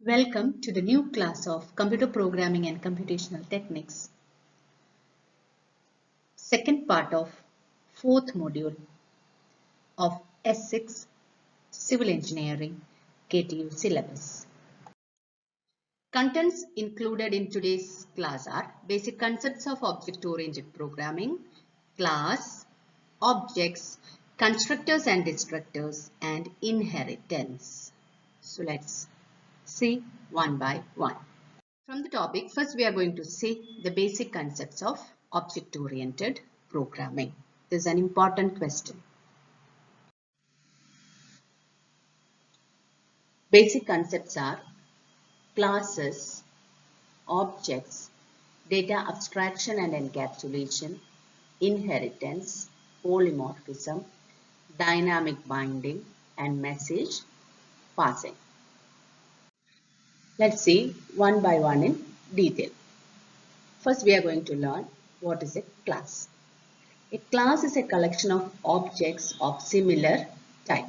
Welcome to the new class of Computer Programming and Computational Techniques. Second part of fourth module of S6 Civil Engineering KTU syllabus. Contents included in today's class are basic concepts of object-oriented programming, class, objects, constructors and destructors, and inheritance. So let's see one by one. From the topic, first we are going to see the basic concepts of object-oriented programming. This is an important question. Basic concepts are classes, objects, data abstraction and encapsulation, inheritance, polymorphism, dynamic binding, and message passing. Let's see one by one in detail. First, we are going to learn what is a class. A class is a collection of objects of similar type.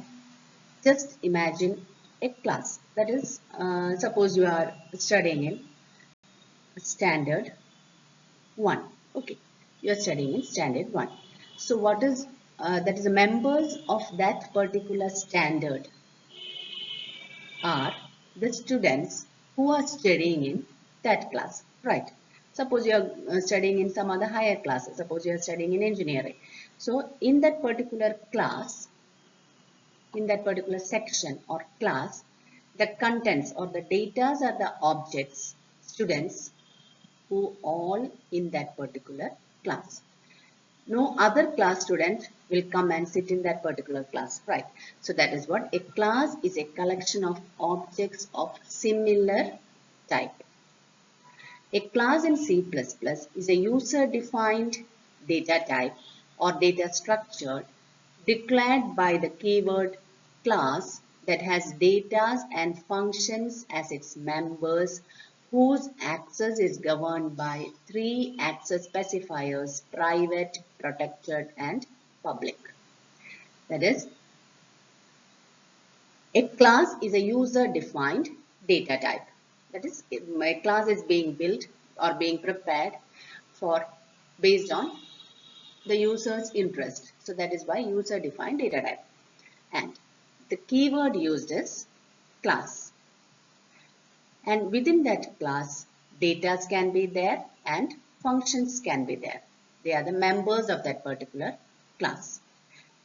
Just imagine a class. That is, suppose you are studying in standard 1. Okay, you are studying in standard 1. So what is, that is the members of that particular standard are the students who are studying in that class, right? Suppose you are studying in some other higher classes. Suppose you are studying in engineering. So in that particular class, in that particular section or class, the contents or the data are the objects, students who all in that particular class. No other class student will come and sit in that particular class, right? So that is what a class is, a collection of objects of similar type. A class in C++ is a user-defined data type or data structure declared by the keyword class that has data and functions as its members, whose access is governed by three access specifiers: private, protected, and public. That is, a class is a user-defined data type. That is, my class is being built or being prepared for based on the user's interest. So that is why user-defined data type. And the keyword used is class. And within that class, data can be there and functions can be there. They are the members of that particular class.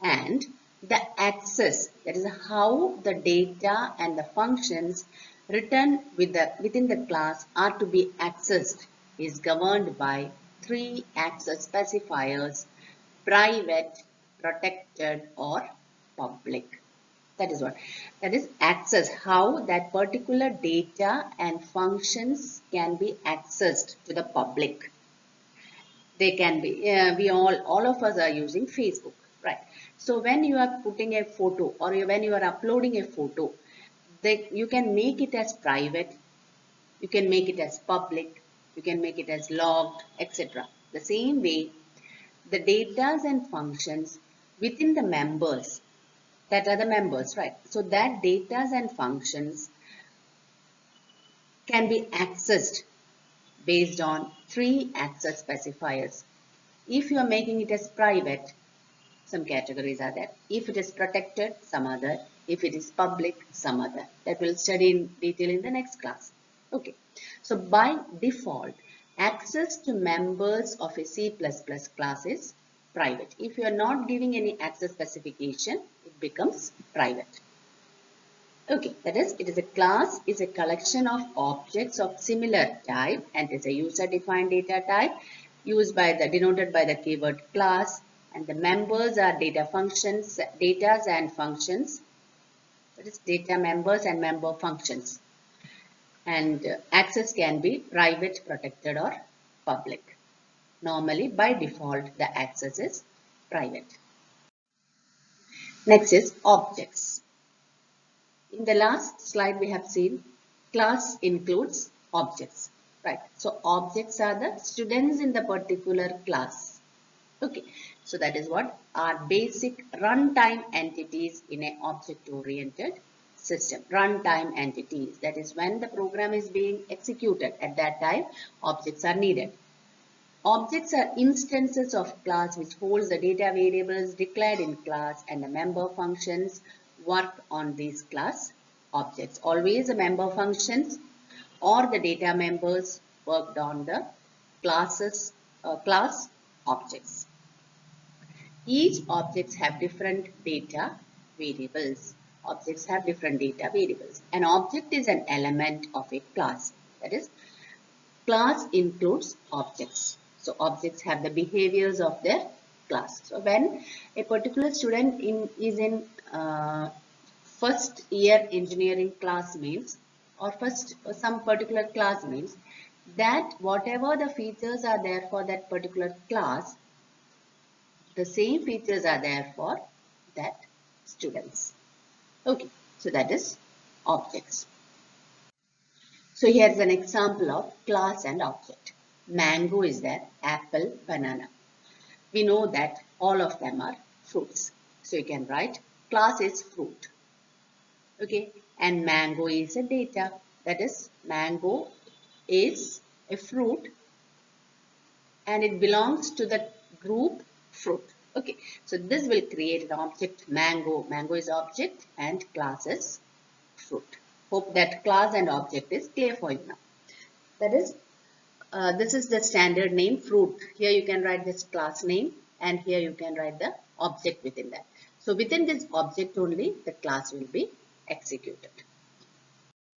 And the access, that is how the data and the functions written within the class are to be accessed, is governed by three access specifiers: private, protected, or public. That is what. That is access, how that particular data and functions can be accessed to the public. They can be, we all of us are using Facebook, right? So when you are putting a photo or when you are uploading a photo, you can make it as private, you can make it as public, you can make it as logged, etc. The same way, the data and functions within the members, that are the members, right? So that data and functions can be accessed based on three access specifiers. If you are making it as private, some categories are there. If it is protected, some other. If it is public, some other. That we'll study in detail in the next class. Okay. So by default, access to members of a C++ class is private. If you are not giving any access specification, it becomes private. Okay, that is, it is a class is a collection of objects of similar type and is a user-defined data type used by the denoted by the keyword class, and the members are data functions, data and functions. That is data members and member functions. And access can be private, protected, or public. Normally, by default, the access is private. Next is objects. In the last slide, we have seen class includes objects, right? So objects are the students in the particular class. Okay, so that is what are basic runtime entities in an object-oriented system, runtime entities. That is when the program is being executed. At that time, objects are needed. Objects are instances of class which holds the data variables declared in class, and the member functions work on these class objects. Always the member functions or the data members worked on the class objects. Each objects have different data variables. Objects have different data variables. An object is an element of a class. That is, class includes objects. So objects have the behaviors of their class. So when a particular student is in first year engineering class means, or some particular class means, that whatever the features are there for that particular class, the same features are there for that students. Okay, so that is objects. So here is an example of class and object. Mango is there, apple, banana. We know that all of them are fruits. So you can write class is fruit. Okay, and mango is a data. That is, mango is a fruit and it belongs to the group fruit. Okay, so this will create an object mango. Mango is object and class is fruit. Hope that class and object is clear for you now. That is, this is the standard name fruit. Here you can write this class name and here you can write the object within that. So within this object only the class will be executed.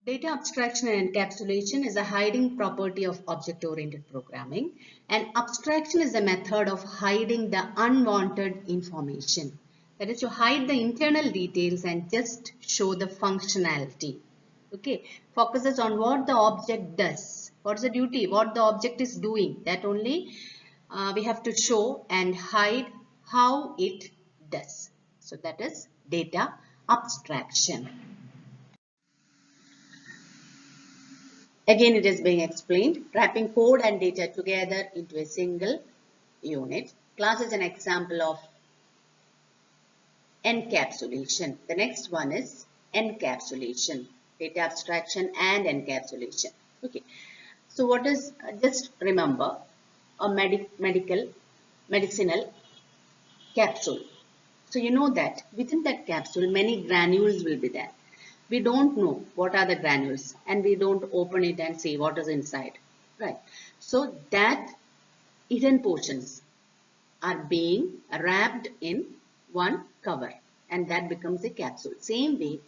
Data abstraction and encapsulation is a hiding property of object-oriented programming, and abstraction is a method of hiding the unwanted information. That is, to hide the internal details and just show the functionality. Okay, focuses on what the object does. What's the duty? What the object is doing. That only we have to show and hide how it does. So that is data abstraction. Again, it is being explained, wrapping code and data together into a single unit. Class is an example of encapsulation. The next one is encapsulation, data abstraction and encapsulation. Okay. So what is, just remember, a medicinal capsule. So you know that within that capsule, many granules will be there. We don't know what are the granules and we don't open it and see what is inside, right? So that hidden portions are being wrapped in one cover and that becomes a capsule. Same way,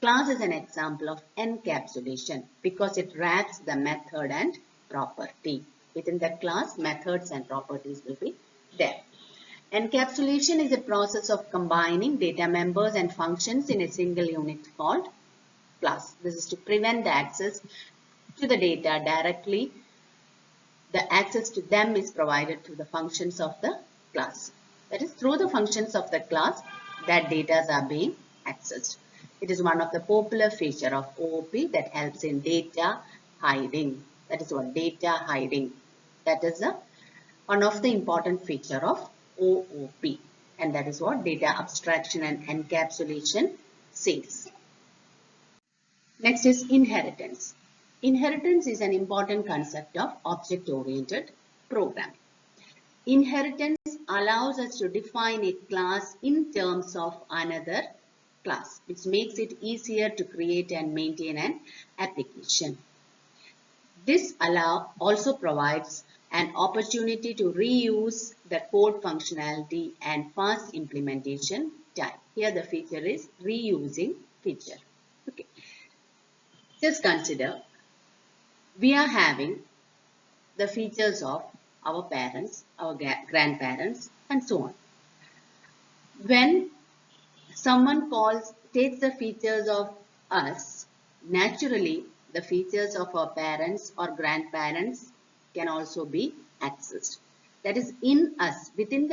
class is an example of encapsulation because it wraps the method and property. Within the class, methods and properties will be there. Encapsulation is a process of combining data members and functions in a single unit called class. This is to prevent the access to the data directly. The access to them is provided through the functions of the class. That is, through the functions of the class that data are being accessed. It is one of the popular feature of OOP that helps in data hiding. That is what data hiding. That is one of the important feature of OOP, and that is what data abstraction and encapsulation says. Next is inheritance. Inheritance is an important concept of object-oriented programming. Inheritance allows us to define a class in terms of another class, which makes it easier to create and maintain an application. This also provides an opportunity to reuse the code functionality and fast implementation time. Here the feature is reusing feature. Okay. Just consider we are having the features of our parents, our grandparents and so on. When someone takes the features of us, naturally the features of our parents or grandparents can also be accessed. That is, in us, within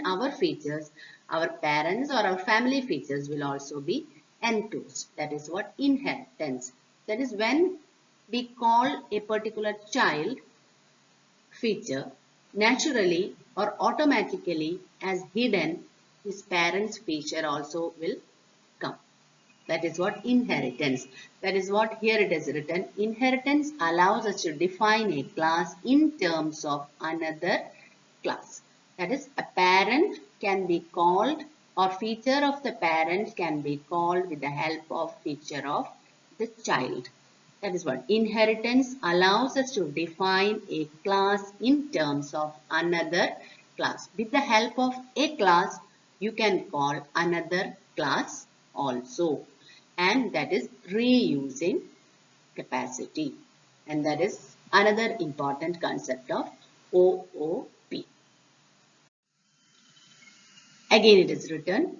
our features, our parents or our family features will also be enclosed. That is what inheritance. That is when we call a particular child feature, naturally or automatically as hidden, his parents' feature also will come. That is what inheritance. That is what here it is written. Inheritance allows us to define a class in terms of another class. That is, a parent can be called, or feature of the parent can be called with the help of feature of the child. That is what inheritance allows us to define a class in terms of another class. With the help of a class, you can call another class also. And that is reusing capacity. And that is another important concept of OOP. Again, it is written,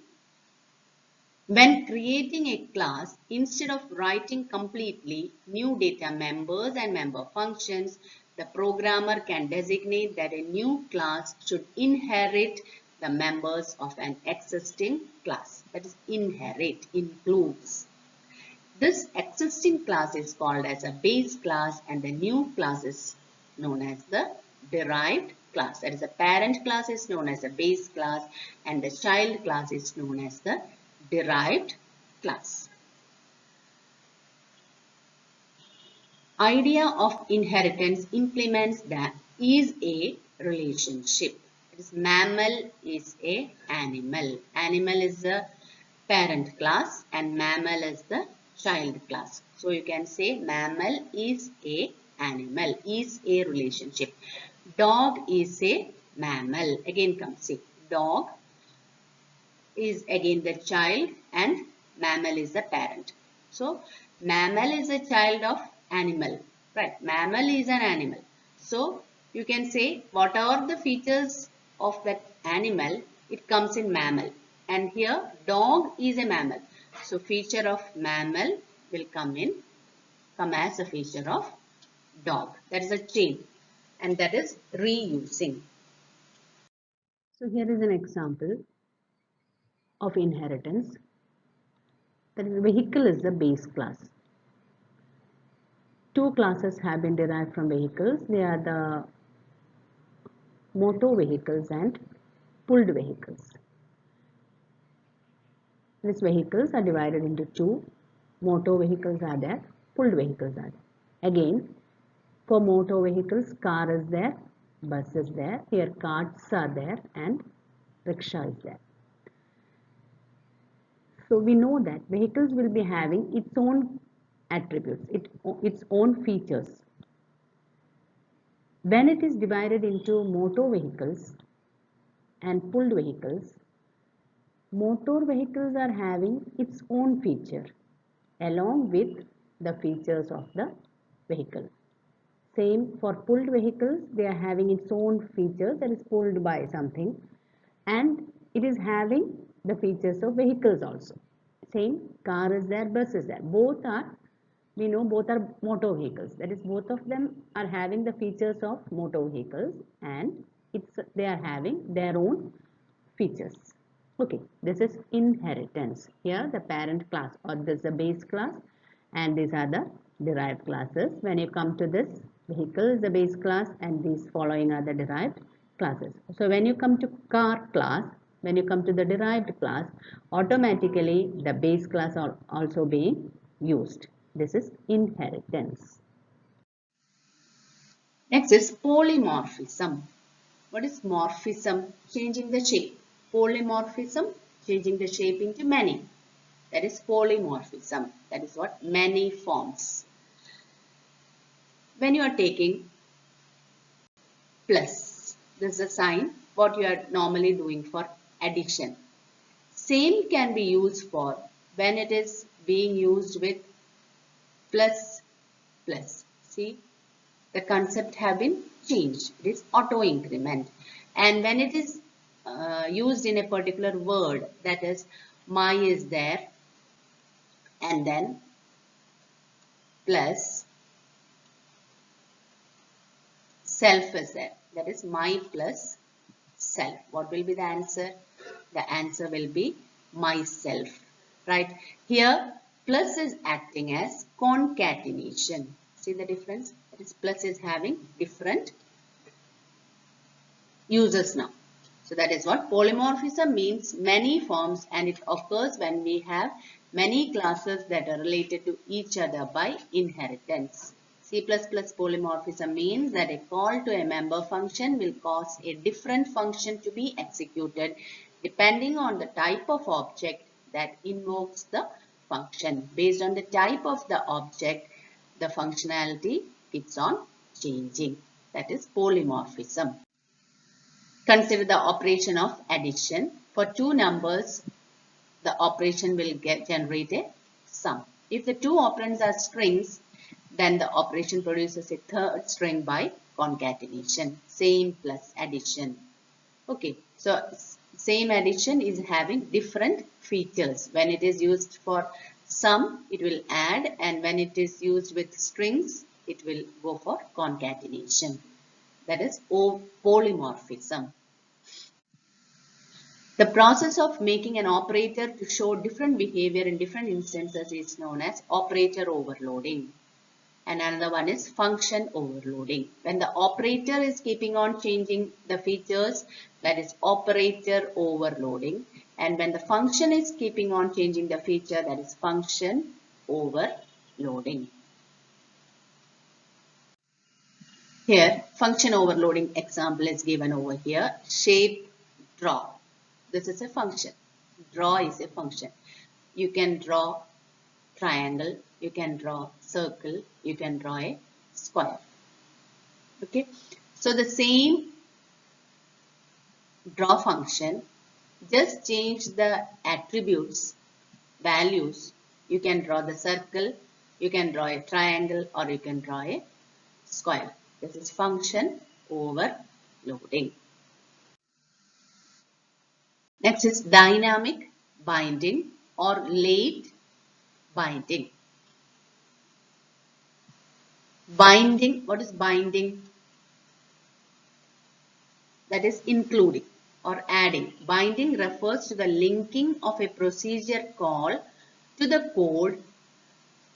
when creating a class, instead of writing completely new data members and member functions, the programmer can designate that a new class should inherit the members of an existing class. That is, inherit, includes. This existing class is called as a base class, and the new class is known as the derived class. That is, the parent class is known as a base class and the child class is known as the derived class. Idea of inheritance implements the is a relationship. It is mammal is a animal. Animal is the parent class and mammal is the child class. So you can say mammal is a animal, is a relationship. Dog is a mammal. Again come see, dog is again the child and mammal is the parent. So mammal is a child of animal, right? Mammal is an animal. So you can say whatever the features of that animal, it comes in mammal. And here dog is a mammal. So feature of mammal will come as a feature of dog. That is a chain and that is reusing. So here is an example of inheritance. That is, vehicle is the base class. Two classes have been derived from vehicles. They are the motor vehicles and pulled vehicles. These vehicles are divided into two. Motor vehicles are there, pulled vehicles are there. Again, for motor vehicles, car is there, bus is there. Here carts are there and rickshaw is there. So we know that vehicles will be having its own attributes, its own features. When it is divided into motor vehicles and pulled vehicles, motor vehicles are having its own feature along with the features of the vehicle. Same for pulled vehicles, they are having its own features, that is pulled by something, and it is having the features of vehicles also. Same, car is there, bus is there. Both are, we know both are motor vehicles. That is, both of them are having the features of motor vehicles and they are having their own features. Okay, this is inheritance. Here the parent class, or this is the base class and these are the derived classes. When you come to this, vehicle is the base class and these following are the derived classes. So when you come to car class, when you come to the derived class, automatically the base class are also being used. This is inheritance. Next is polymorphism. What is morphism? Changing the shape. Polymorphism, changing the shape into many. That is polymorphism. That is what? Many forms. When you are taking plus, this is a sign what you are normally doing for addition. Same can be used for when it is being used with plus plus. See, the concept have been changed. It is auto increment. And when it is used in a particular word, that is my is there and then plus self is there. That is my plus self. What will be the answer? The answer will be myself. Right? Here plus is acting as concatenation. See the difference? That is plus is having different uses now. So that is what polymorphism means, many forms, and it occurs when we have many classes that are related to each other by inheritance. C++ polymorphism means that a call to a member function will cause a different function to be executed depending on the type of object that invokes the function. Based on the type of the object, the functionality keeps on changing. That is polymorphism. Consider the operation of addition. For two numbers, the operation will generate a sum. If the two operands are strings, then the operation produces a third string by concatenation. Same plus addition. Okay, so same addition is having different features. When it is used for sum, it will add, and when it is used with strings, it will go for concatenation. That is polymorphism. The process of making an operator to show different behavior in different instances is known as operator overloading. And another one is function overloading. When the operator is keeping on changing the features, that is operator overloading. And when the function is keeping on changing the feature, that is function overloading. Here, function overloading example is given over here. Shape draw. This is a function. Draw is a function. You can draw triangle, you can draw circle, you can draw a square. Okay. So the same draw function, just change the attributes, values. You can draw the circle, you can draw a triangle, or you can draw a square. This is function overloading. Next is dynamic binding or late binding. Binding, what is binding? That is including or adding. Binding refers to the linking of a procedure call to the code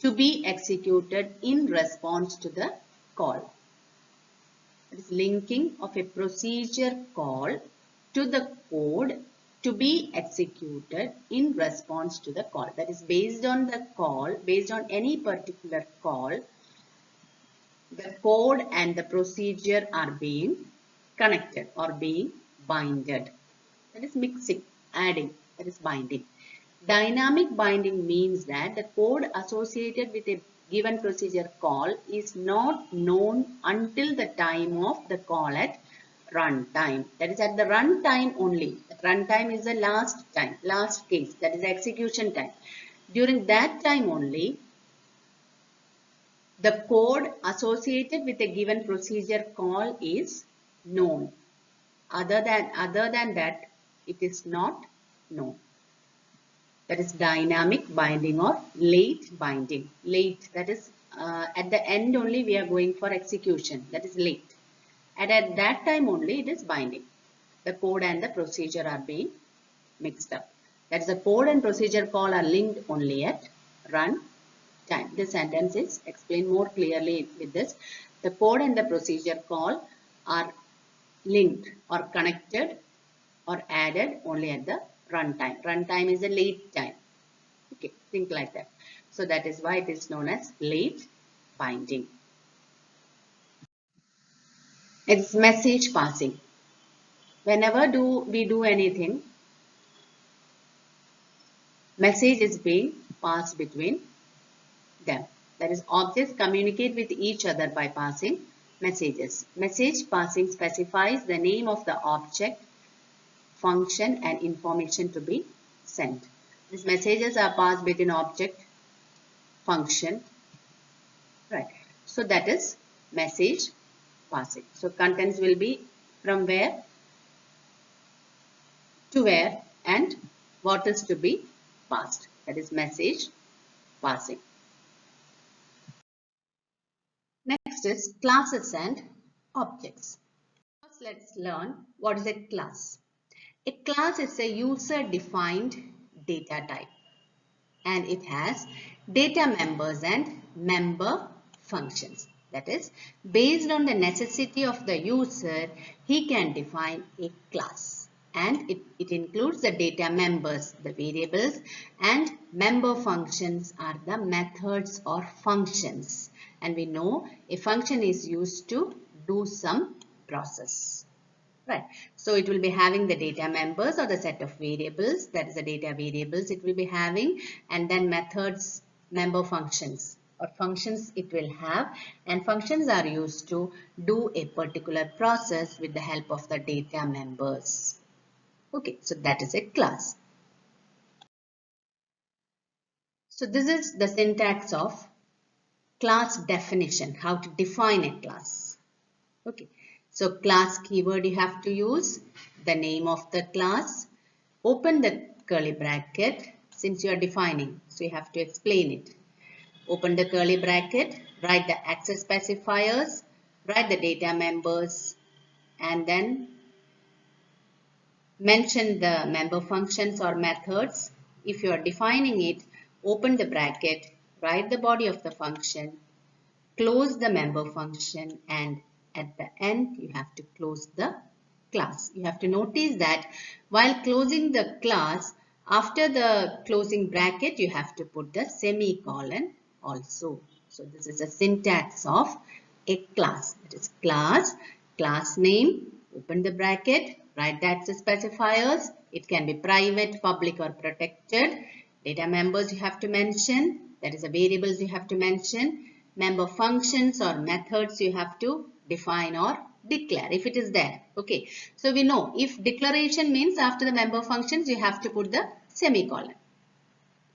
to be executed in response to the call. That is linking of a procedure call to the code to be executed in response to the call. That is based on the call, based on any particular call, the code and the procedure are being connected or being binded. That is mixing, adding, that is binding. Dynamic binding means that the code associated with a given procedure call is not known until the time of the call at runtime. That is at the runtime only. Runtime is the last time, last case, that is execution time. During that time only, the code associated with a given procedure call is known. Other than that, it is not known. That is dynamic binding or late binding. Late, that is at the end only we are going for execution. That is late. And at that time only it is binding. The code and the procedure are being mixed up. That is, the code and procedure call are linked only at run time. This sentence is explained more clearly with this. The code and the procedure call are linked or connected or added only at the runtime. Runtime is a late time. Okay, think like that. So that is why it is known as late binding. It's message passing. Whenever we do anything, message is being passed between them. That is, objects communicate with each other by passing messages. Message passing specifies the name of the object, function, and information to be sent. These messages are passed between object, function, right? So that is message passing. So contents will be from where to where and what is to be passed. That is message passing. Next is classes and objects. First, let's learn what is a class. A class is a user-defined data type, and it has data members and member functions. That is, based on the necessity of the user, he can define a class. and it includes the data members, the variables, and member functions are the methods or functions. And we know a function is used to do some process. Right. So it will be having the data members or the set of variables, that is the data variables it will be having, and then methods, member functions or functions it will have, and functions are used to do a particular process with the help of the data members. Okay, so that is a class. So this is the syntax of class definition, how to define a class. Okay, so class keyword you have to use, the name of the class, open the curly bracket since you are defining, so you have to explain it. Open the curly bracket, write the access specifiers, write the data members, and then mention the member functions or methods. If you are defining it, open the bracket, write the body of the function, close the member function, and at the end you have to close the class. You have to notice that while closing the class, after the closing bracket you have to put the semicolon also. So this is a syntax of a class. It is class name, open the bracket, write the access specifiers. It can be private, public or protected. Data members you have to mention, that is the variables you have to mention. Member functions or methods you have to define or declare if it is there. Okay, so we know if declaration means after the member functions you have to put the semicolon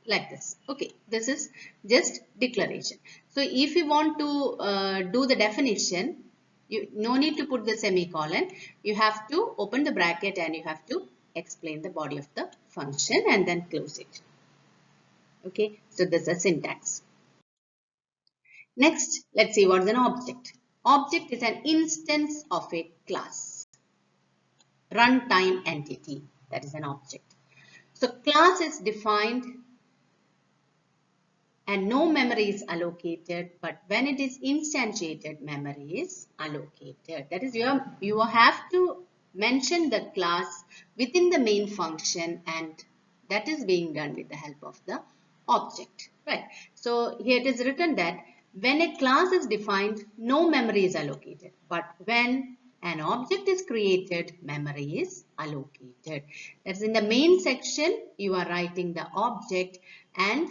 like this. Okay, this is just declaration. So if you want to do the definition, you no need to put the semicolon. You have to open the bracket and you have to explain the body of the function and then close it. Okay, so this is a syntax. Next, let's see what is an object. Object is an instance of a class. Runtime entity, that is an object. So class is defined and no memory is allocated, but when it is instantiated, memory is allocated. That is, you have to mention the class within the main function, and that is being done with the help of the object. Right. So here it is written that when a class is defined, no memory is allocated, but when an object is created, memory is allocated. That's in the main section, you are writing the object, and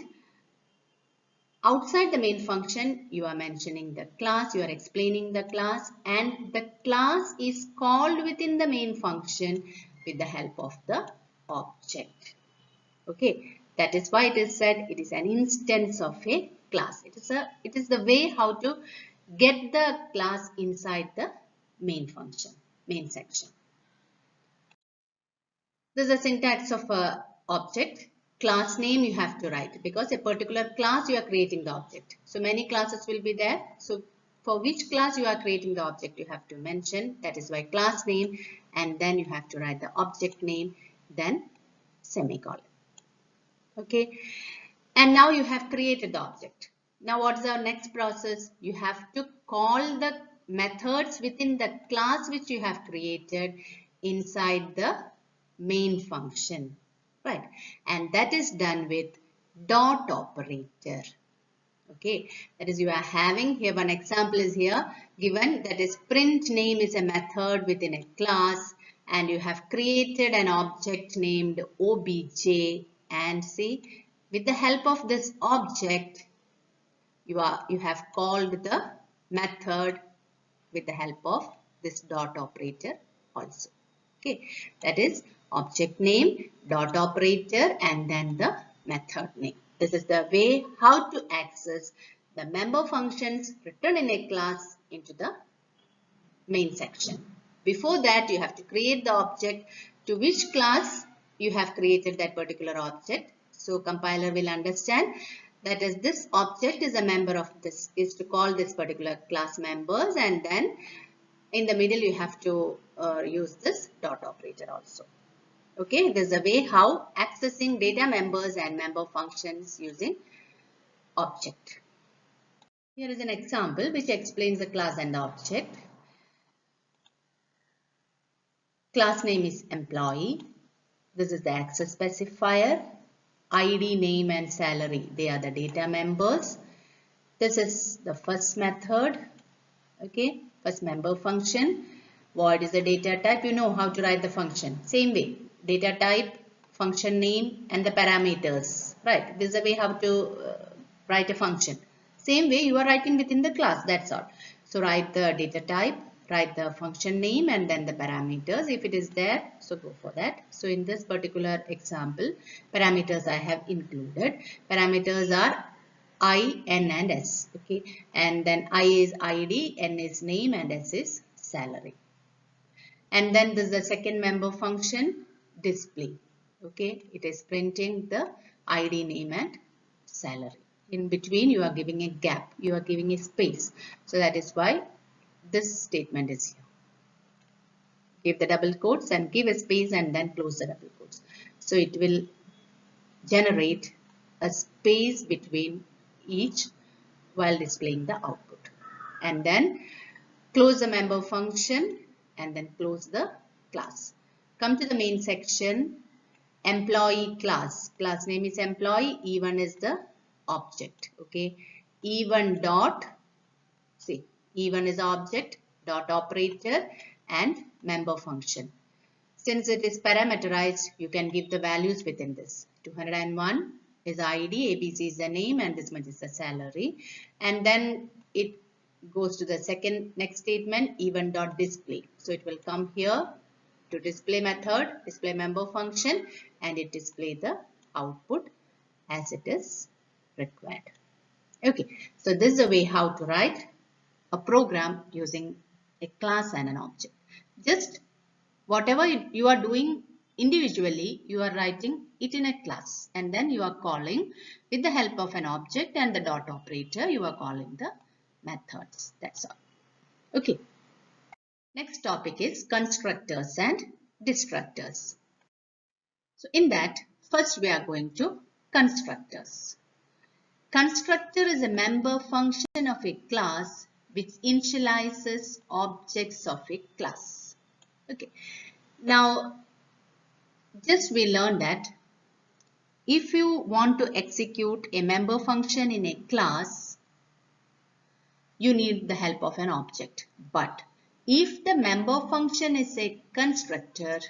outside the main function, you are mentioning the class, you are explaining the class, and the class is called within the main function with the help of the object. Okay, that is why it is said it is an instance of a class. It is the way how to get the class inside the main function, main section. This is a syntax of a object. Class name you have to write because a particular class you are creating the object. So many classes will be there. So for which class you are creating the object you have to mention. That is why class name, and then you have to write the object name, then semicolon. Okay. And now you have created the object. Now what is our next process? You have to call the methods within the class which you have created inside the main function, right? And that is done with dot operator. Okay, that is you are having here one example is here given, that is print name is a method within a class, and you have created an object named obj, and see with the help of this object you have called the method with the help of this dot operator also. Okay, that is object name, dot operator, and then the method name. This is the way how to access the member functions written in a class into the main section. Before that, you have to create the object to which class you have created that particular object. So compiler will understand that is this object is a member of this, is to call this particular class members, and then in the middle you have to use this dot operator also. Okay, this is a way how accessing data members and member functions using object. Here is an example which explains the class and the object. Class name is employee. This is the access specifier. ID, name and salary, they are the data members. This is the first method. Okay, first member function. Void is the data type. You know how to write the function. Same way, data type, function name and the parameters. Right, this is the way how to write a function. Same way you are writing within the class, that's all. So write the data type, write the function name and then the parameters if it is there, so go for that. So in this particular example, parameters I have included. Parameters are I, N and S. Okay, and then I is ID, N is name and S is salary. And then this is the second member function, display. Okay, it is printing the ID, name and salary. In between you are giving a gap, you are giving a space. So that is why this statement is here. Give the double quotes and give a space and then close the double quotes. So it will generate a space between each while displaying the output. And then close the member function and then close the class. Come to the main section, employee class. Class name is employee, E1 is the object. Okay, E1 dot, see, E1 is object, dot operator and member function. Since it is parameterized, you can give the values within this. 201 is ID, ABC is the name and this much is the salary. And then it goes to the second next statement, E1.display. So it will come here to display method, display member function and it display the output as it is required. Okay, so this is a way how to write a program using a class and an object. Just whatever you are doing individually, you are writing it in a class and then you are calling with the help of an object and the dot operator, you are calling the methods. That's all. Okay. Next topic is constructors and destructors. So in that, first we are going to constructors. Constructor is a member function of a class which initializes objects of a class. Okay. Now, just we learned that if you want to execute a member function in a class, you need the help of an object. But if the member function is a constructor,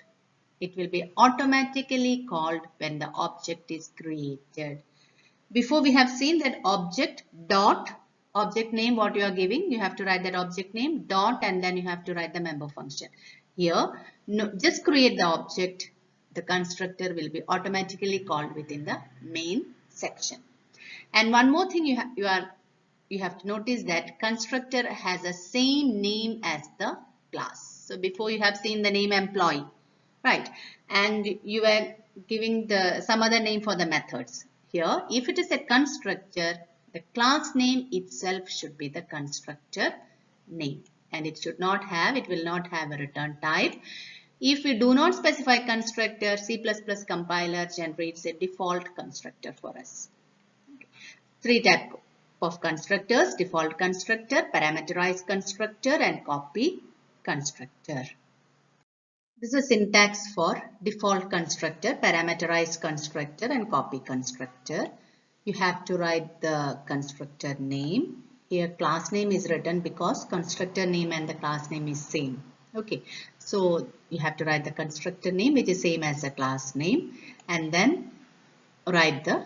it will be automatically called when the object is created. Before we have seen that object dot, object name what you are giving, you have to write that object name dot and then you have to write the member function. Here, no, just create the object. The constructor will be automatically called within the main section. And one more thing you have to notice that constructor has the same name as the class. So before you have seen the name employee, right? And you were giving some other name for the methods. Here, if it is a constructor, the class name itself should be the constructor name. And it will not have a return type. If we do not specify constructor, C++ compiler generates a default constructor for us. Three types of constructors: default constructor, parameterized constructor and copy constructor. This is syntax for default constructor, parameterized constructor and copy constructor. You have to write the constructor name. Here class name is written because constructor name and the class name is same. Okay, so you have to write the constructor name which is same as the class name and then write the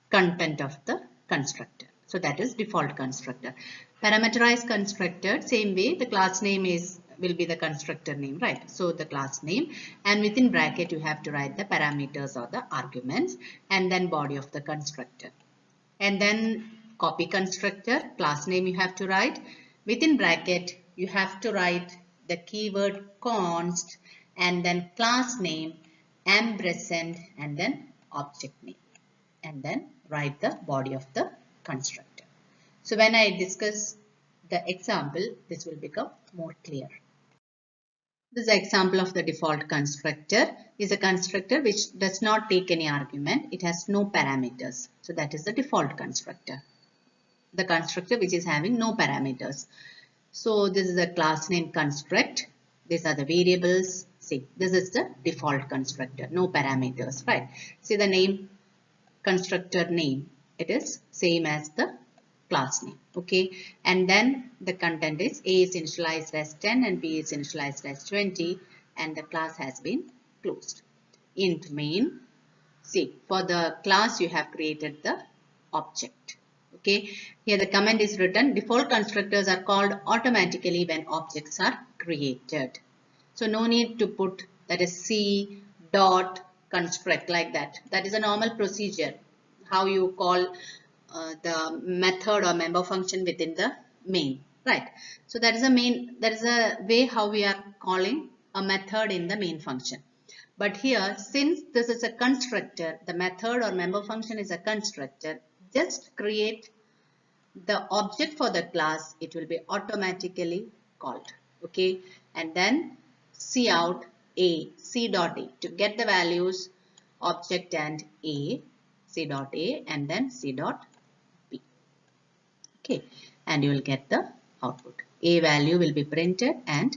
content of the constructor. So that is default constructor. Parameterized constructor, same way the class name will be the constructor name, right? So the class name and within bracket you have to write the parameters or the arguments and then body of the constructor. And then copy constructor, class name you have to write. Within bracket you have to write the keyword const and then class name, ampersand and then object name. And then write the body of the constructor. So when I discuss the example, this will become more clear. This example of the default constructor is a constructor which does not take any argument. It has no parameters. So that is the default constructor. The constructor which is having no parameters. So this is a class name construct. These are the variables. See, this is the default constructor, no parameters, right? See the name, constructor name, it is same as the class name, okay? And then the content is A is initialized as 10 and B is initialized as 20, and the class has been closed. Int main, see, for the class you have created the object, okay? Here the comment is written, default constructors are called automatically when objects are created. So no need to put that is C dot construct like that. That is a normal procedure, how you call the method or member function within the main, right? So that is a way how we are calling a method in the main function. But here, since this is a constructor, the method or member function is a constructor, just create the object for the class, it will be automatically called, okay? And then cout a, c dot a, to get the values object and a, c dot a, and then c dot b, okay? And you will get the output. A value will be printed and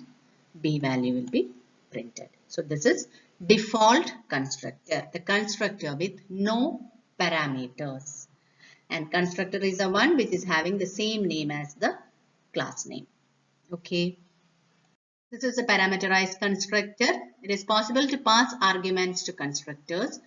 b value will be printed. So this is default constructor, the constructor with no parameters. And constructor is the one which is having the same name as the class name. Okay. This is a parameterized constructor. It is possible to pass arguments to constructors.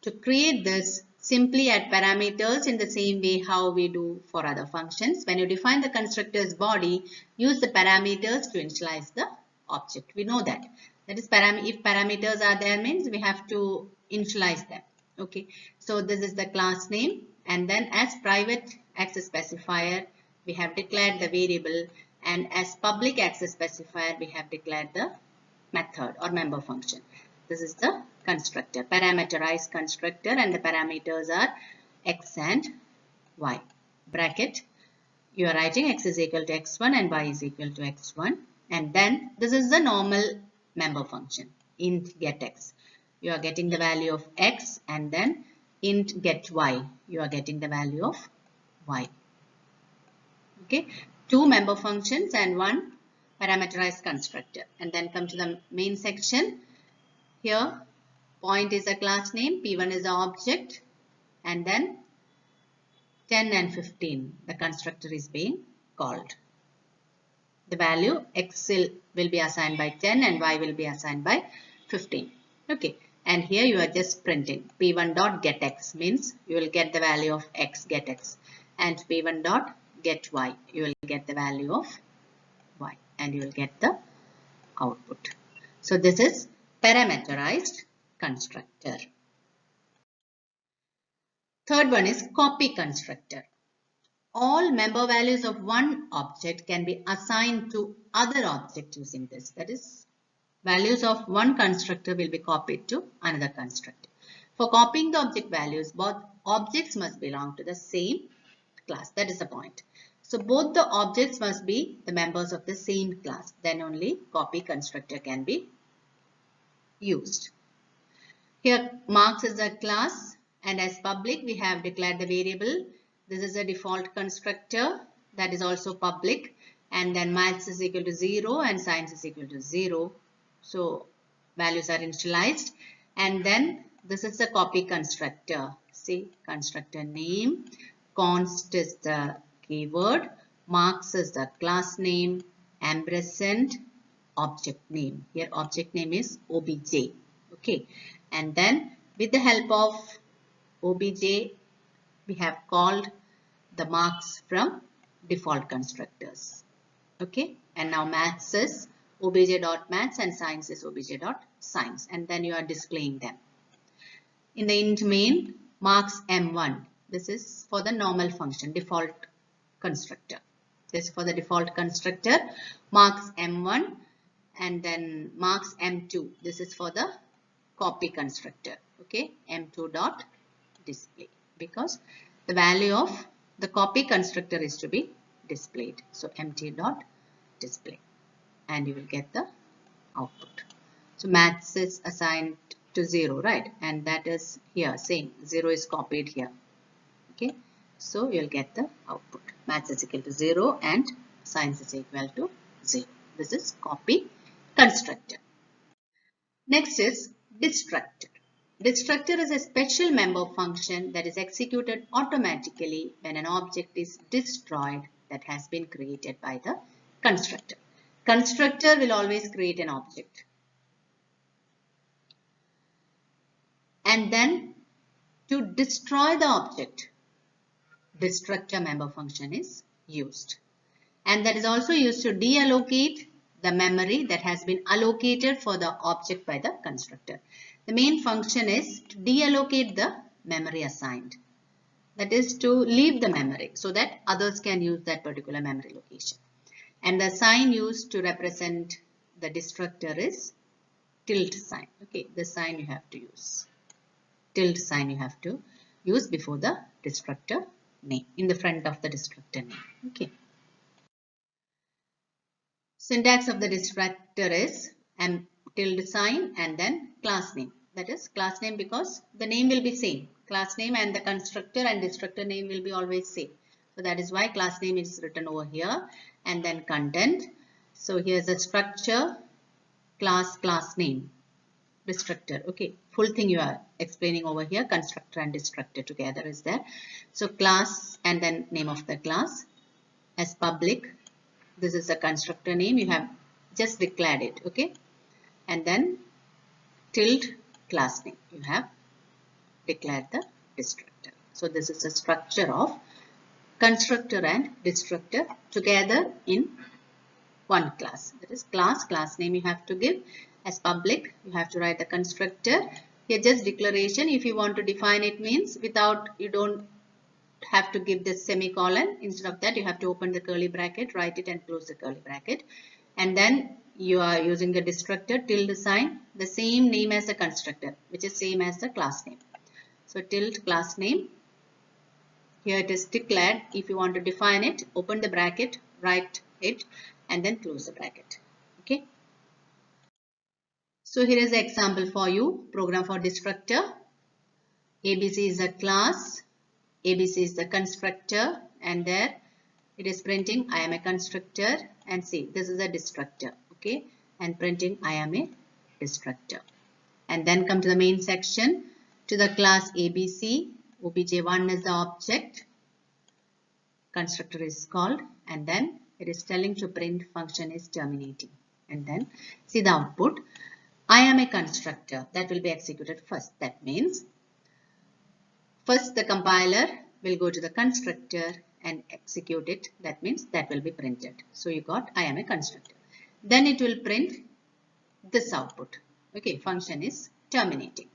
To create this, simply add parameters in the same way how we do for other functions. When you define the constructor's body, use the parameters to initialize the object. We know that. That is, if parameters are there means we have to initialize them. Okay. So this is the class name, and then as private access specifier, we have declared the variable, and as public access specifier, we have declared the method or member function. This is the constructor, parameterized constructor, and the parameters are x and y. Bracket, you are writing x is equal to x1 and y is equal to x1. And then this is the normal member function, int get x. You are getting the value of x, and then int get y. You are getting the value of y. Okay, two member functions and one parameterized constructor. And then come to the main section. Here, point is a class name, P1 is the object, and then 10 and 15, the constructor is being called. The value x will be assigned by 10 and y will be assigned by 15. Okay, and here you are just printing P1 dot get x, means you will get the value of x, get x, and P1 dot get y, you will get the value of y, and you will get the output. So this is parameterized constructor. Third one is copy constructor. All member values of one object can be assigned to other object using this. That is, values of one constructor will be copied to another constructor. For copying the object values, both objects must belong to the same class. That is the point. So both the objects must be the members of the same class. Then only copy constructor can be used. Here marks is a class, and as public we have declared the variable. This is a default constructor that is also public, and then maths is equal to 0 and science is equal to 0. So values are initialized, and then this is the copy constructor. See, constructor name, const is the keyword, marks is the class name, ampersand object name. Here object name is obj. Okay, and then with the help of obj we have called the marks from default constructors. Okay, and now maths is obj.maths and science is obj.science, and then you are displaying them. In the int main, marks m1. This is for the normal function, default constructor. This is for the default constructor, marks m1, and then marks m2. This is for the copy constructor. Okay, m2 dot display, because the value of the copy constructor is to be displayed. So empty dot display, and you will get the output. So maths is assigned to 0, right? And that is here same, 0 is copied here. Okay, so you will get the output. Maths is equal to 0 and science is equal to 0. This is copy constructor. Next is destructor. Destructor is a special member function that is executed automatically when an object is destroyed that has been created by the constructor. Constructor will always create an object. And then to destroy the object, destructor member function is used. And that is also used to deallocate the memory that has been allocated for the object by the constructor. The main function is to deallocate the memory assigned. That is to leave the memory so that others can use that particular memory location. And the sign used to represent the destructor is tilde sign. Okay, the sign you have to use. Tilde sign you have to use before the destructor name, in the front of the destructor name. Okay. Syntax of the destructor is tilde sign and then class name. That is class name because the name will be same. Class name and the constructor and destructor name will be always same. So that is why class name is written over here, and then content. So here's the structure, class name, destructor. Okay, full thing you are explaining over here. Constructor and destructor together is there. So class and then name of the class as public. This is the constructor name, you have just declared it, okay? And then tilde class name, you have declared the destructor. So this is the structure of constructor and destructor together in one class. That is class name you have to give as public. You have to write the constructor. Here just declaration. If you want to define it means without, you don't have to give this semicolon. Instead of that, you have to open the curly bracket, write it and close the curly bracket. And then you are using the destructor tilde sign, the same name as the constructor, which is same as the class name. So tilde class name. Here it is declared. If you want to define it, open the bracket, write it and then close the bracket. Okay. So here is the example for you. Program for destructor. ABC is a class. ABC is the constructor, and there it is printing I am a constructor, and see this is a destructor, okay, and printing I am a destructor. And then come to the main section, to the class ABC, obj1 is the object, constructor is called, and then it is telling to print function is terminating. And then see the output, I am a constructor, that will be executed first. That means first the compiler will go to the constructor and execute it. That means that will be printed. So you got I am a constructor. Then it will print this output. Okay, function is terminating.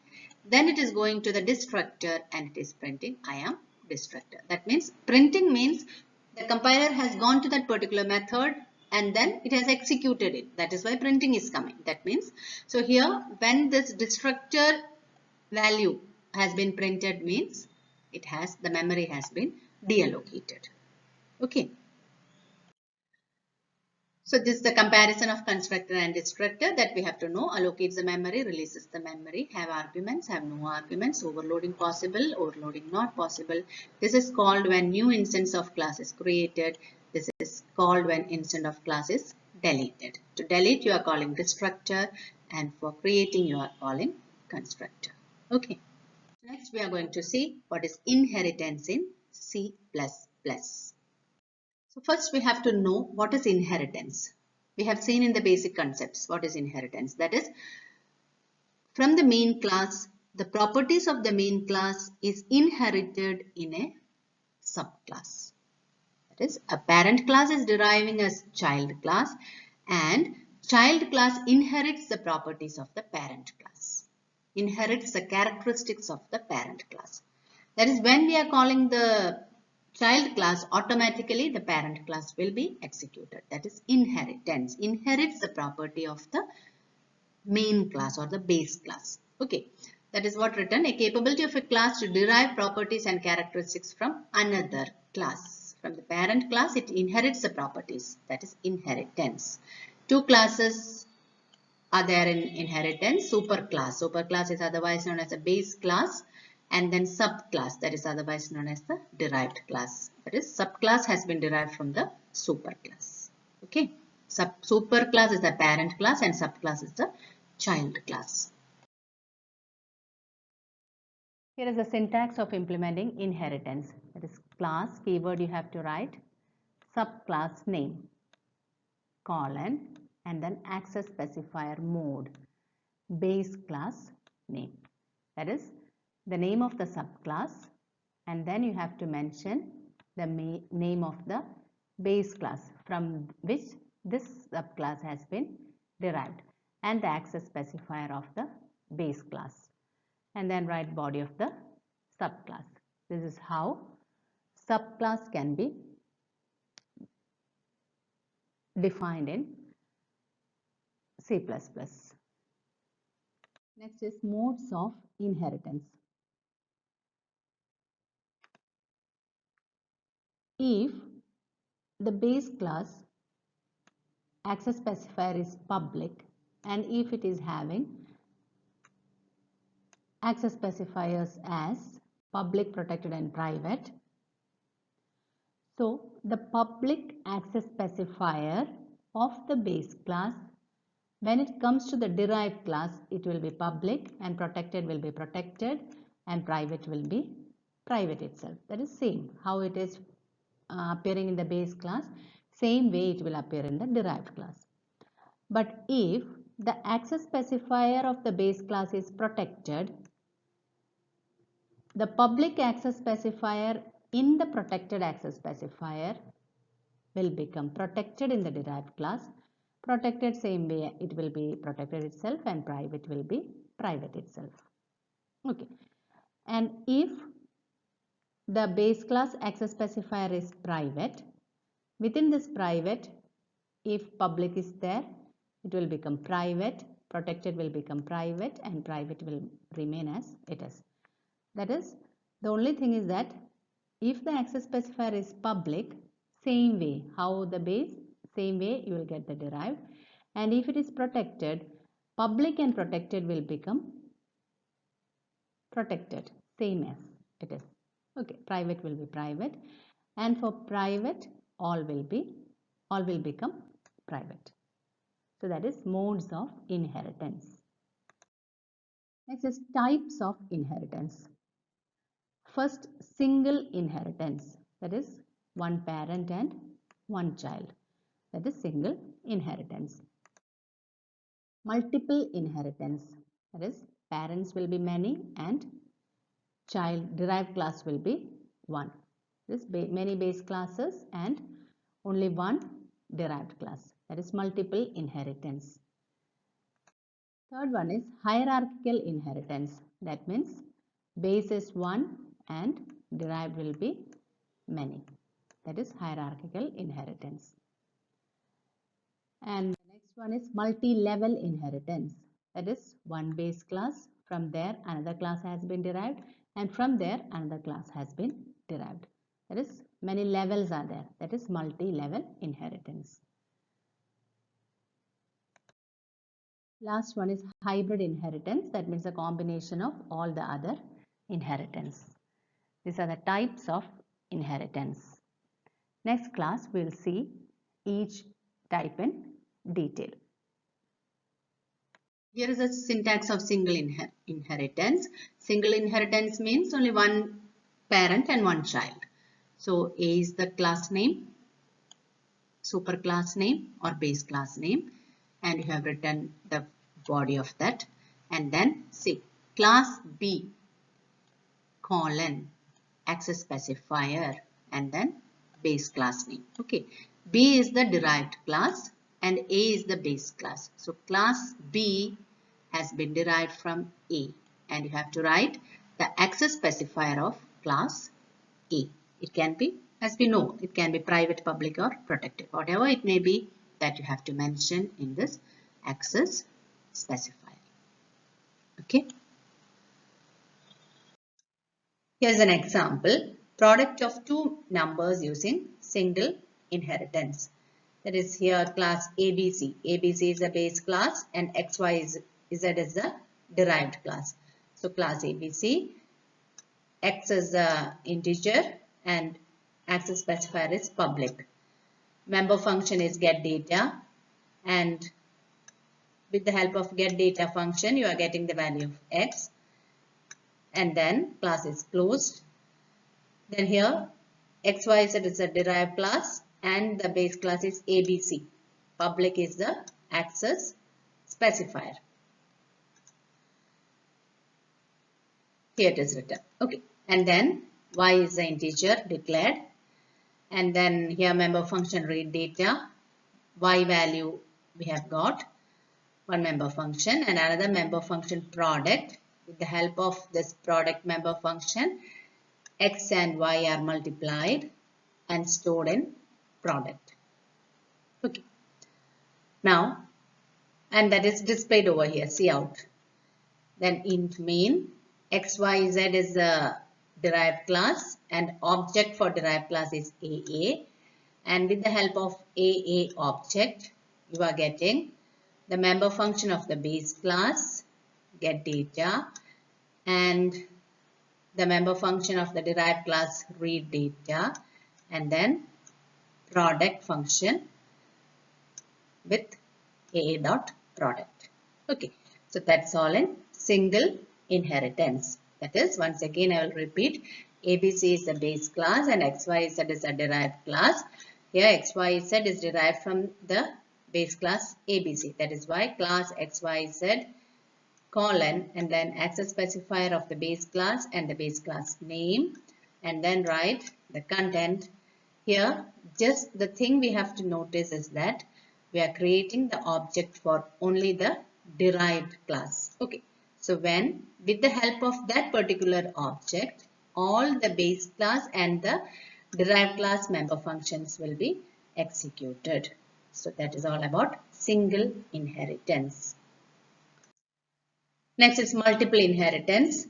Then it is going to the destructor and it is printing I am destructor. That means printing means the compiler has gone to that particular method and then it has executed it. That is why printing is coming. That means, so here when this destructor value has been printed means it has, the memory has been deallocated. Okay. So this is the comparison of constructor and destructor that we have to know. Allocates the memory, releases the memory, have arguments, have no arguments, overloading possible, overloading not possible. This is called when new instance of class is created. This is called when instance of class is deleted. To delete you are calling destructor, and for creating you are calling constructor. Okay. Next we are going to see what is inheritance in C++. So first we have to know what is inheritance. We have seen in the basic concepts what is inheritance. That is, from the main class, the properties of the main class is inherited in a subclass. That is, a parent class is deriving as child class and child class inherits the properties of the parent class. Inherits the characteristics of the parent class. That is, when we are calling the child class, automatically the parent class will be executed. That is inheritance. Inherits the property of the main class or the base class. Okay. That is what written. A capability of a class to derive properties and characteristics from another class. From the parent class, it inherits the properties. That is inheritance. Two classes are there in inheritance. Superclass. Superclass is otherwise known as a base class. And then subclass, that is otherwise known as the derived class. That is, subclass has been derived from the superclass. Okay. Superclass is the parent class and subclass is the child class. Here is the syntax of implementing inheritance. That is class keyword you have to write, subclass name, colon, and then access specifier mode, base class name. That is the name of the subclass, and then you have to mention the name of the base class from which this subclass has been derived and the access specifier of the base class, and then write body of the subclass. This is how subclass can be defined in C++. Next is modes of inheritance. If the base class access specifier is public and if it is having access specifiers as public, protected and private, so the public access specifier of the base class, when it comes to the derived class, it will be public and protected will be protected and private will be private itself. That is same how it is appearing in the base class, same way it will appear in the derived class. But if the access specifier of the base class is protected, the public access specifier in the protected access specifier will become protected in the derived class. Protected same way it will be protected itself and private will be private itself. Okay. And if the base class access specifier is private, within this private, if public is there, it will become private, protected will become private and private will remain as it is. That is, the only thing is that if the access specifier is public, same way how the base, same way you will get the derived, and if it is protected, public and protected will become protected, same as it is. Okay, private will be private, and for private all will become private. So that is modes of inheritance. Next is types of inheritance. First, single inheritance, that is one parent and one child, that is single inheritance. Multiple inheritance, that is parents will be many and child derived class will be one. This many base classes and only one derived class, that is multiple inheritance. Third one is hierarchical inheritance, that means base is one and derived will be many, that is hierarchical inheritance. And the next one is multi-level inheritance, that is one base class, from there another class has been derived and from there another class has been derived, that is many levels are there, that is multi-level inheritance. Last one is hybrid inheritance, that means a combination of all the other inheritance. These are the types of inheritance. Next class we will see each type in detail. Here is a syntax of single inheritance. Single inheritance means only one parent and one child. So A is the class name, super class name or base class name, and you have written the body of that, and then C, class B, colon, access specifier, and then base class name. Okay, B is the derived class and A is the base class. So class B has been derived from A, and you have to write the access specifier of class A. It can be, as we know, it can be private, public or protected, whatever it may be, that you have to mention in this access specifier. Okay. Here's an example. Product of two numbers using single inheritance. That is here class ABC. ABC is a base class and XYZ is the derived class. So class ABC, X is a integer and access specifier is public. Member function is get data and with the help of getData function you are getting the value of x, and then class is closed. Then here XYZ is a derived class and the base class is ABC. Public is the access specifier. Here it is written. Okay. And then Y is the integer declared. And then here member function read data. Y value we have got one member function and another member function product. With the help of this product member function, X and Y are multiplied and stored in product. Okay. Now, and that is displayed over here, cout. Then int main, XYZ is the derived class and object for derived class is AA. And with the help of AA object, you are getting the member function of the base class, get data, and the member function of the derived class, read data, and then product function with AA.product. Okay, so that's all in single inheritance. That is, once again I will repeat, ABC is the base class and XYZ is a derived class. Here XYZ is derived from the base class ABC. That is why class XYZ colon and then access specifier of the base class and the base class name, and then write the content. Here just the thing we have to notice is that we are creating the object for only the derived class. Okay. So when with the help of that particular object, all the base class and the derived class member functions will be executed. So that is all about single inheritance. Next is multiple inheritance.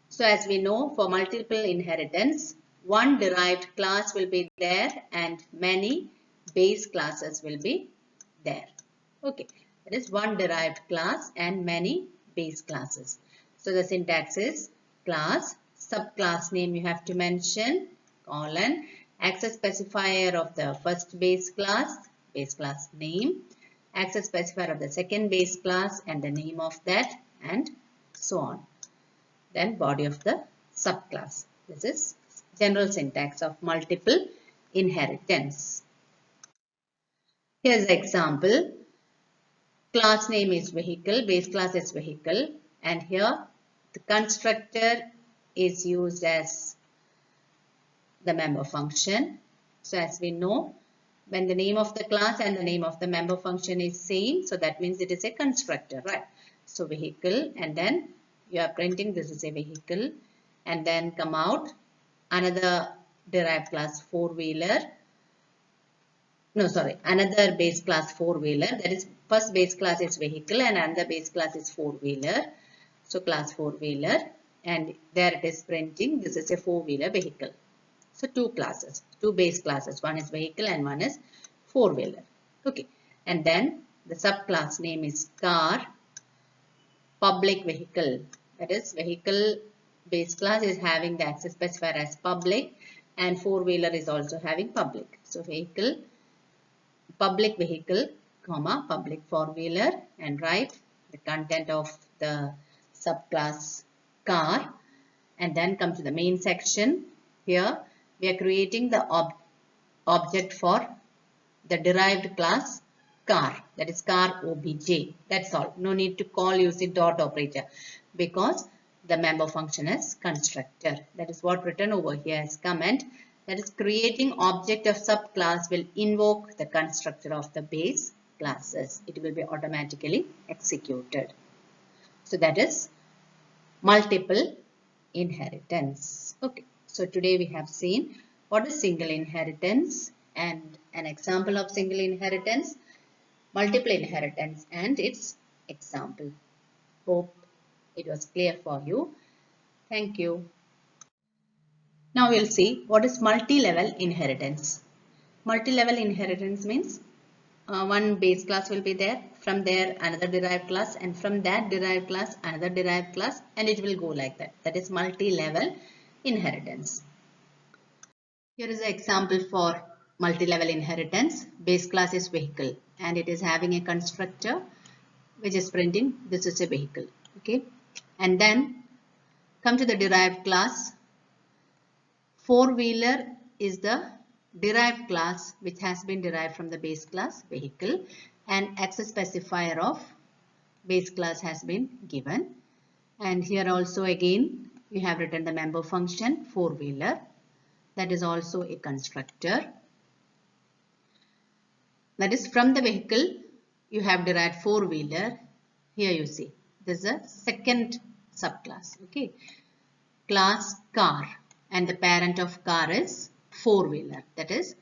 So as we know, for multiple inheritance, one derived class will be there and many base classes will be there. Okay, that is one derived class and many base classes. So the syntax is class, subclass name you have to mention, colon, access specifier of the first base class name, access specifier of the second base class and the name of that, and so on. Then body of the subclass. This is general syntax of multiple inheritance. Here's the example. Class name is vehicle, base class is vehicle, and here the constructor is used as the member function. So as we know, when the name of the class and the name of the member function is same, so that means it is a constructor, right? So vehicle, and then you are printing this is a vehicle, and then come out another derived class four-wheeler. No, sorry, another base class four-wheeler. That is, first base class is vehicle and another base class is four-wheeler. So class four-wheeler, and there it is printing this is a four-wheeler vehicle. So two classes, two base classes. One is vehicle and one is four-wheeler. Okay, and then the subclass name is car, public vehicle. That is, vehicle base class is having the access specifier as public, and four-wheeler is also having public. So vehicle, public vehicle, comma, public four-wheeler, and write the content of the subclass car, and then come to the main section. Here we are creating the object for the derived class car, that is car obj. That's all. No need to call using dot operator because the member function is constructor. That is what written over here as comment. That is, creating object of subclass will invoke the constructor of the base classes. It will be automatically executed. So that is multiple inheritance. Okay. So today we have seen what is single inheritance and an example of single inheritance, multiple inheritance and its example. Hope it was clear for you. Thank you. Now we'll see what is multi-level inheritance. Multi-level inheritance means one base class will be there, from there another derived class, and from that derived class another derived class, and it will go like that. That is multi-level inheritance. Here is an example for multi-level inheritance. Base class is vehicle. and it is having a constructor which is printing this is a vehicle. Okay, and then come to the derived class. Four-wheeler is the derived class which has been derived from the base class vehicle, and access specifier of base class has been given. And here also again you have written the member function four-wheeler, that is also a constructor. That is from the vehicle you have derived four-wheeler. Here you see this is a second subclass. Okay, class car, and the parent of car is four-wheeler. That is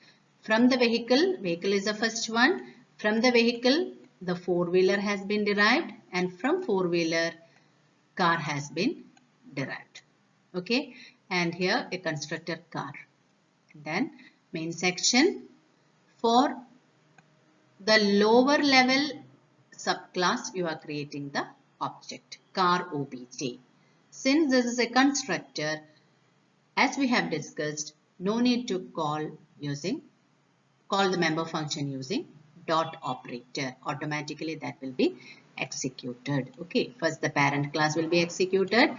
from the vehicle is the first one. From the vehicle the four-wheeler has been derived, and from four-wheeler car has been derived. Okay, and here a constructor car. Then main section. For the lower level subclass you are creating the object car obj. Since this is a constructor, as we have discussed, no need to call the member function using dot operator. Automatically that will be executed. Okay, first the parent class will be executed,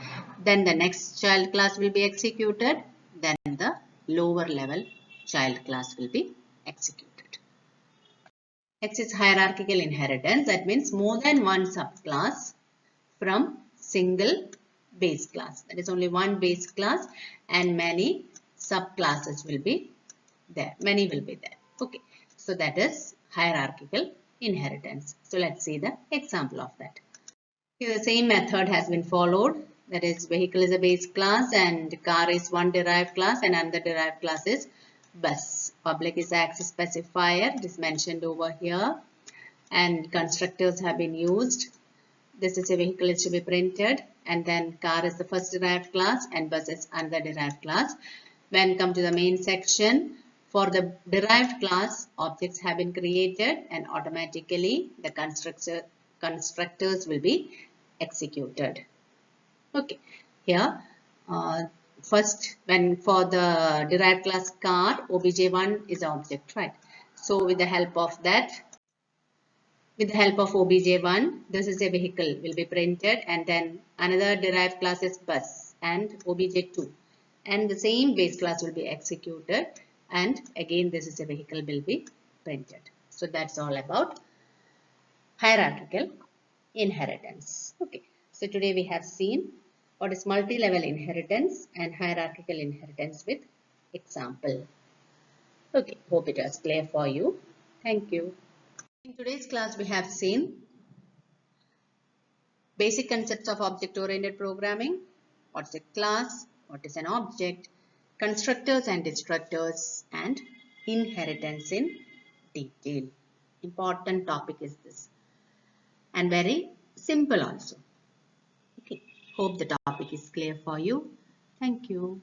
then the next child class will be executed, then the lower level child class will be executed. Next is hierarchical inheritance. That means more than one subclass from single base class. That is only one base class and many subclasses will be there. Many will be there. Okay. So that is hierarchical inheritance. So let's see the example of that. Here the same method has been followed. That is vehicle is a base class and car is one derived class and another derived class is bus. Public is the access specifier. It is mentioned over here. And constructors have been used. This is a vehicle is to be printed, and then car is the first derived class and bus is another derived class. When come to the main section, for the derived class, objects have been created and automatically the constructors will be executed. Okay, here first when for the derived class car, obj1 is the object, right? So with the help of that, with the help of obj1, this is a vehicle will be printed, and then another derived class is bus and obj2, and the same base class will be executed, and again this is a vehicle will be printed. So that's all about hierarchical inheritance. Okay, so today we have seen what is multi-level inheritance and hierarchical inheritance with example. Okay, hope it was clear for you. Thank you. In today's class, we have seen basic concepts of object-oriented programming, what's a class, what is an object, constructors and destructors, and inheritance in detail. Important topic is this, and very simple also. Okay, hope the topic is clear for you. Thank you.